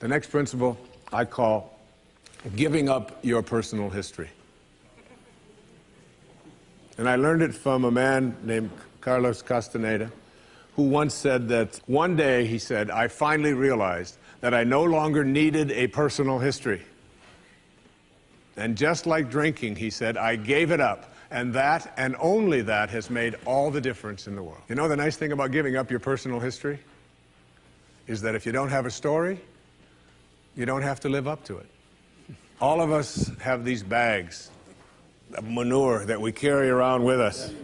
The next principle I call giving up your personal history. And I learned it from a man named Carlos Castaneda, who once said that one day, he said, I finally realized that I no longer needed a personal history. And just like drinking, he said, I gave it up. And that, and only that, has made all the difference in the world. You know, the nice thing about giving up your personal history is that if you don't have a story, you don't have to live up to it. All of us have these bags of manure that we carry around with us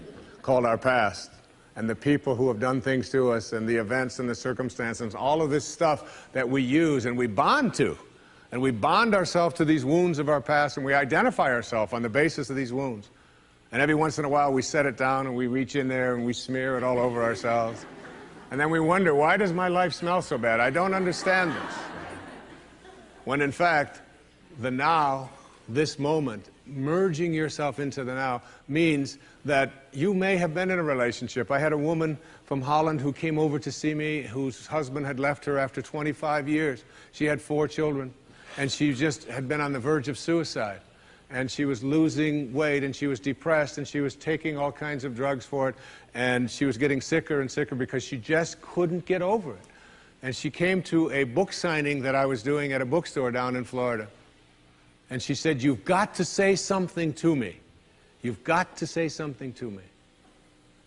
called our past. And the people who have done things to us, and the events and the circumstances, all of this stuff that we use and we bond to. And we bond ourselves to these wounds of our past, and we identify ourselves on the basis of these wounds. And every once in a while we set it down and we reach in there and we smear it all over ourselves. And then we wonder, why does my life smell so bad? I don't understand this. When in fact, the now, this moment, merging yourself into the now, means that you may have been in a relationship. I had a woman from Holland who came over to see me, whose husband had left her after 25 years. She had 4 children, and she just had been on the verge of suicide. And she was losing weight, and she was depressed, and she was taking all kinds of drugs for it, and she was getting sicker and sicker because she just couldn't get over it. And she came to a book signing that I was doing at a bookstore down in Florida. And she said, you've got to say something to me. You've got to say something to me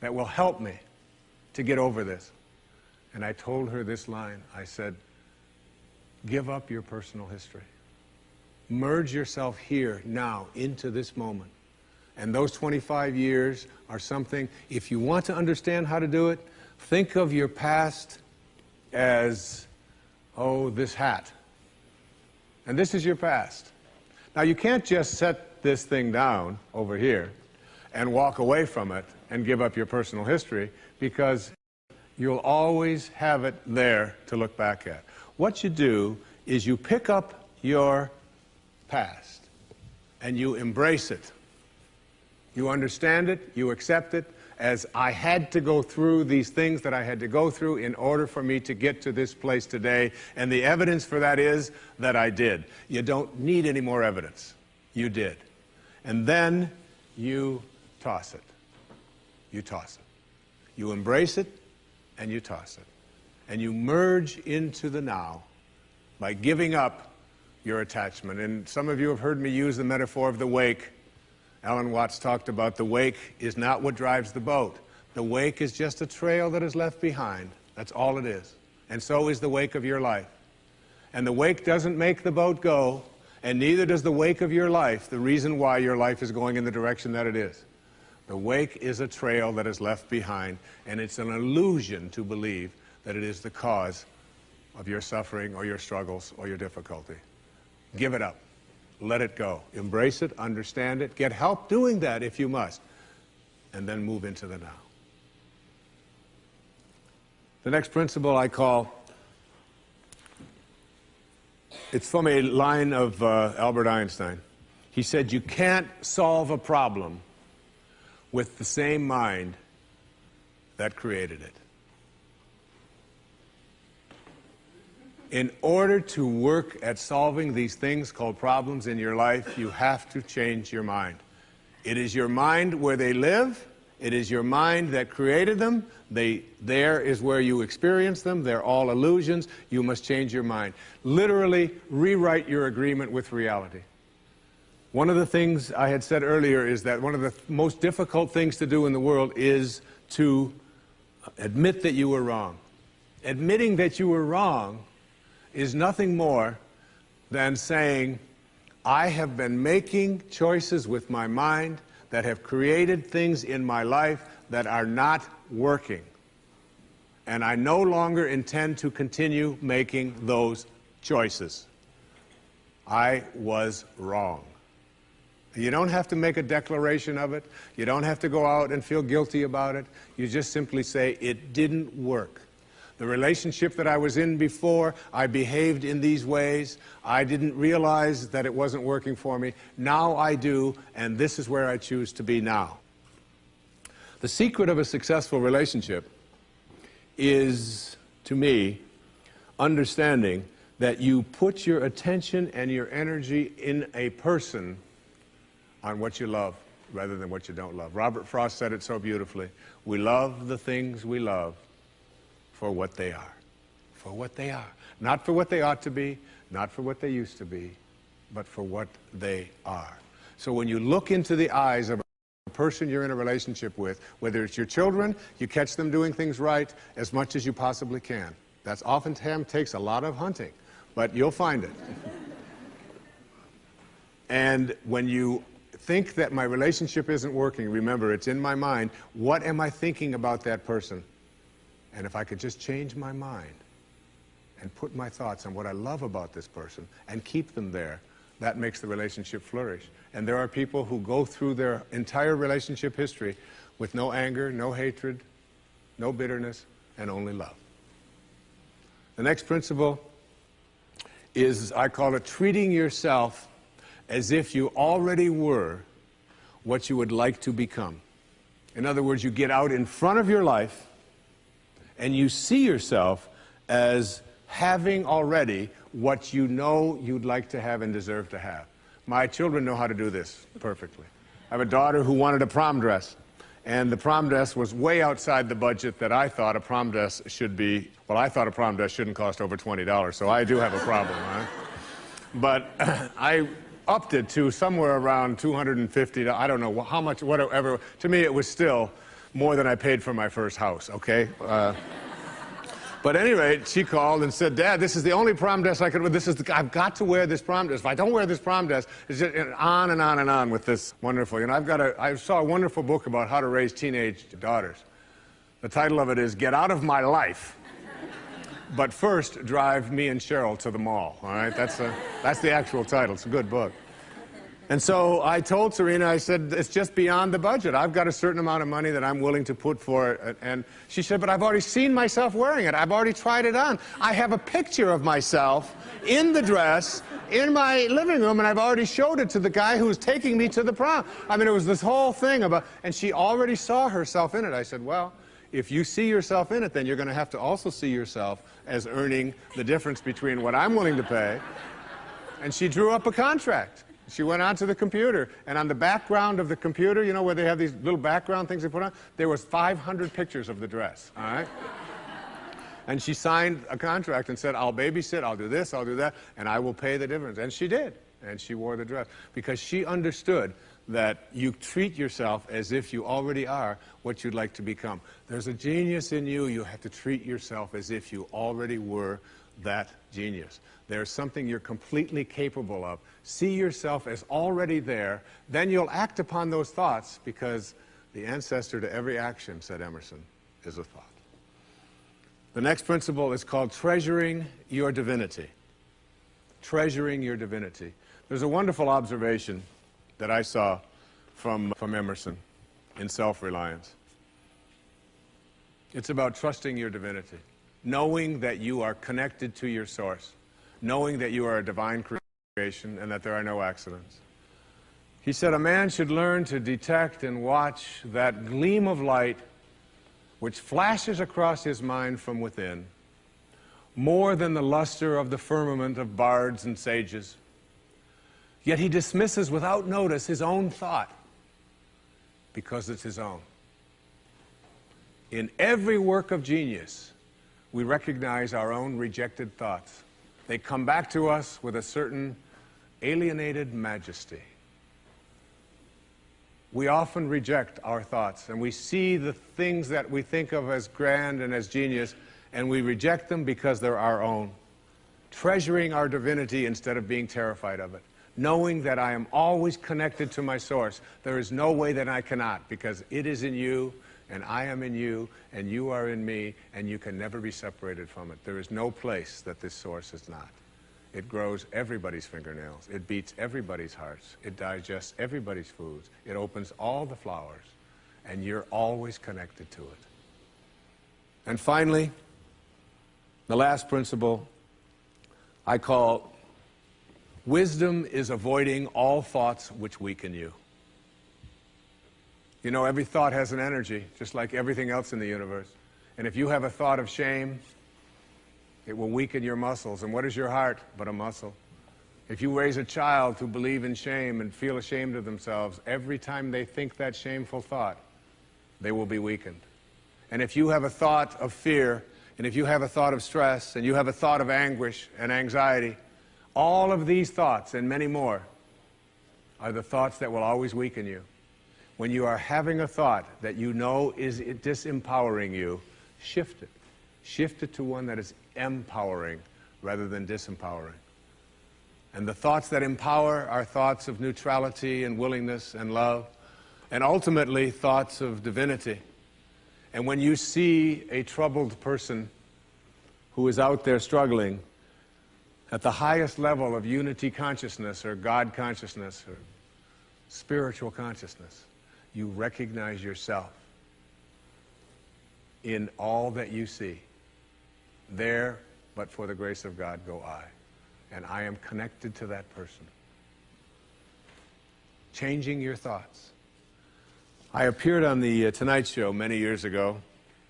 that will help me to get over this. And I told her this line. I said, give up your personal history. Merge yourself here, now, into this moment. And those 25 years are something, if you want to understand how to do it, think of your past as, oh, this hat. And this is your past. Now, you can't just set this thing down over here and walk away from it and give up your personal history, because you'll always have it there to look back at. What you do is you pick up your past and you embrace it. You understand it, you accept it, as I had to go through these things that I had to go through in order for me to get to this place today, and the evidence for that is that I did. You don't need any more evidence. You did. And then you toss it. You toss it. You embrace it, and you toss it. And you merge into the now by giving up your attachment. And some of you have heard me use the metaphor of the wake. Alan Watts talked about the wake is not what drives the boat. The wake is just a trail that is left behind. That's all it is. And so is the wake of your life. And the wake doesn't make the boat go, and neither does the wake of your life, the reason why your life is going in the direction that it is. The wake is a trail that is left behind, and it's an illusion to believe that it is the cause of your suffering or your struggles or your difficulty. Give it up. Let it go. Embrace it, understand it, get help doing that if you must, and then move into the now. The next principle I call, it's from a line of Albert Einstein. He said, you can't solve a problem with the same mind that created it. In order to work at solving these things called problems in your life, you have to change your mind. It is your mind where they live. It is your mind that created them. There is where you experience them. They're all illusions. You must change your mind. Literally rewrite your agreement with reality. One of the things I had said earlier is that one of the most difficult things to do in the world is to admit that you were wrong. Admitting that you were wrong is nothing more than saying, I have been making choices with my mind that have created things in my life that are not working. And I no longer intend to continue making those choices. I was wrong. You don't have to make a declaration of it. You don't have to go out and feel guilty about it. You just simply say, it didn't work. The relationship that I was in before, I behaved in these ways. I didn't realize that it wasn't working for me. Now I do, and this is where I choose to be now. The secret of a successful relationship is, to me, understanding that you put your attention and your energy in a person on what you love rather than what you don't love. Robert Frost said it so beautifully. We love the things we love for what they are. For what they are. Not for what they ought to be, not for what they used to be, but for what they are. So when you look into the eyes of a person you're in a relationship with, whether it's your children, you catch them doing things right as much as you possibly can. That's oftentimes takes a lot of hunting, but you'll find it. And when you think that my relationship isn't working, remember, it's in my mind. What am I thinking about that person? And if I could just change my mind and put my thoughts on what I love about this person and keep them there, that makes the relationship flourish. And there are people who go through their entire relationship history with no anger, no hatred, no bitterness, and only love. The next principle is, I call it, treating yourself as if you already were what you would like to become. In other words, you get out in front of your life and you see yourself as having already what you know you'd like to have and deserve to have. My children know how to do this perfectly. I have a daughter who wanted a prom dress, and the prom dress was way outside the budget that I thought a prom dress should be. Well, I thought a prom dress shouldn't cost over $20, so I do have a problem, right? But I upped it to somewhere around $250. I don't know how much, whatever. To me, it was still more than I paid for my first house, okay? But at any rate, she called and said, Dad, this is the only prom dress I could wear. I've got to wear this prom dress. If I don't wear this prom dress, it's just on and on and on with this wonderful. You know, I saw a wonderful book about how to raise teenage daughters. The title of it is Get Out of My Life, but first drive me and Cheryl to the mall. All right, that's the actual title. It's a good book. And so I told Serena, I said, it's just beyond the budget. I've got a certain amount of money that I'm willing to put for it. And she said, but I've already seen myself wearing it. I've already tried it on. I have a picture of myself in the dress in my living room, and I've already showed it to the guy who's taking me to the prom. I mean, it was this whole thing about, and she already saw herself in it. I said, well, if you see yourself in it, then you're going to have to also see yourself as earning the difference between what I'm willing to pay. And she drew up a contract. She went onto the computer, and on the background of the computer, you know, where they have these little background things they put on, there was 500 pictures of the dress, all right? And she signed a contract and said, I'll babysit, I'll do this, I'll do that, and I will pay the difference. And she did, and she wore the dress, because she understood that you treat yourself as if you already are what you'd like to become. There's a genius in you. You have to treat yourself as if you already were that genius. There's something you're completely capable of. See yourself as already there. Then you'll act upon those thoughts, because the ancestor to every action, said Emerson, is a thought. The next principle is called treasuring your divinity. Treasuring your divinity. There's a wonderful observation that I saw from Emerson in Self-Reliance. It's about trusting your divinity, knowing that you are connected to your source, knowing that you are a divine creation and that there are no accidents. He said, a man should learn to detect and watch that gleam of light which flashes across his mind from within, more than the luster of the firmament of bards and sages. Yet he dismisses without notice his own thought, because it's his own. In every work of genius, we recognize our own rejected thoughts. They come back to us with a certain alienated majesty. We often reject our thoughts, and we see the things that we think of as grand and as genius, and we reject them because they're our own. Treasuring our divinity instead of being terrified of it. Knowing that I am always connected to my source. There is no way that I cannot, because it is in you, and I am in you, and you are in me, and you can never be separated from it. There is no place that this source is not. It grows everybody's fingernails. It beats everybody's hearts. It digests everybody's foods. It opens all the flowers, and you're always connected to it. And finally, the last principle I call wisdom is avoiding all thoughts which weaken you. You know, every thought has an energy, just like everything else in the universe. And if you have a thought of shame, It will weaken your muscles. And what is your heart but a muscle? If you raise a child to believe in shame and feel ashamed of themselves, every time they think that shameful thought, they will be weakened. And if you have a thought of fear, and if you have a thought of stress, and you have a thought of anguish and anxiety, all of these thoughts and many more are the thoughts that will always weaken you. When you are having a thought that you know is disempowering you, shift it. Shift it to one that is empowering rather than disempowering. And the thoughts that empower are thoughts of neutrality and willingness and love, and ultimately thoughts of divinity. And when you see a troubled person who is out there struggling at the highest level of unity consciousness or God consciousness or spiritual consciousness, you recognize yourself in all that you see. There, but for the grace of God, go I. And I am connected to that person. Changing your thoughts. I appeared on the Tonight Show many years ago,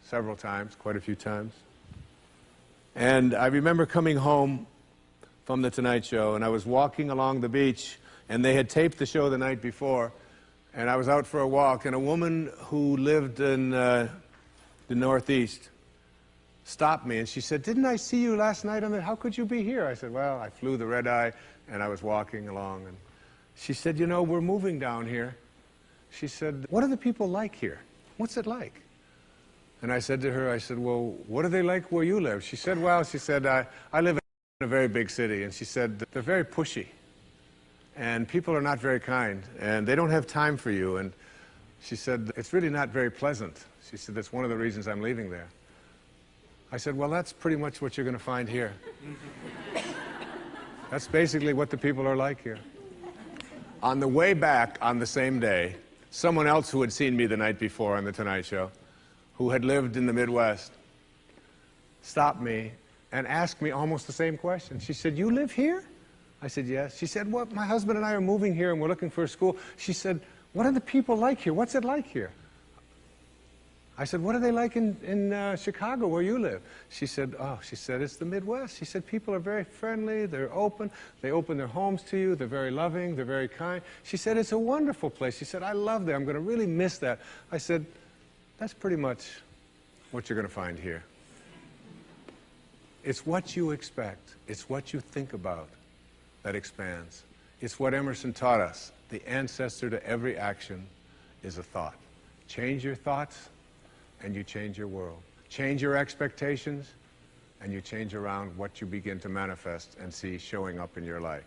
several times, quite a few times. And I remember coming home from the Tonight Show, and I was walking along the beach, and they had taped the show the night before, and I was out for a walk, and a woman who lived in the Northeast stopped me, and she said, "Didn't I see you last night on the, how could you be here?" I said, "Well, I flew the red eye, and I was walking along." And she said, "You know, we're moving down here." She said, "What are the people like here? What's it like?" And I said to her, I said, "Well, what are they like where you live?" She said, "Well," she said, I live in a very big city." And she said, "They're very pushy, and people are not very kind, and they don't have time for you." And she said, "It's really not very pleasant." She said, "That's one of the reasons I'm leaving there." I said, "Well, that's pretty much what you're going to find here." That's basically what the people are like here. On the way back on the same day, someone else who had seen me the night before on the Tonight Show, who had lived in the Midwest, stopped me and asked me almost the same question. She said, "You live here?" I said, "Yes." She said, "Well, my husband and I are moving here and we're looking for a school." She said, "What are the people like here? What's it like here?" I said, "What are they like in Chicago, where you live?" She said, "Oh," she said, "it's the Midwest." She said, "People are very friendly, they're open, they open their homes to you, they're very loving, they're very kind." She said, "It's a wonderful place." She said, "I love that, I'm going to really miss that." I said, "That's pretty much what you're going to find here." It's what you expect, it's what you think about that expands. It's what Emerson taught us. The ancestor to every action is a thought. Change your thoughts, and you change your world. Change your expectations, and you change around what you begin to manifest and see showing up in your life.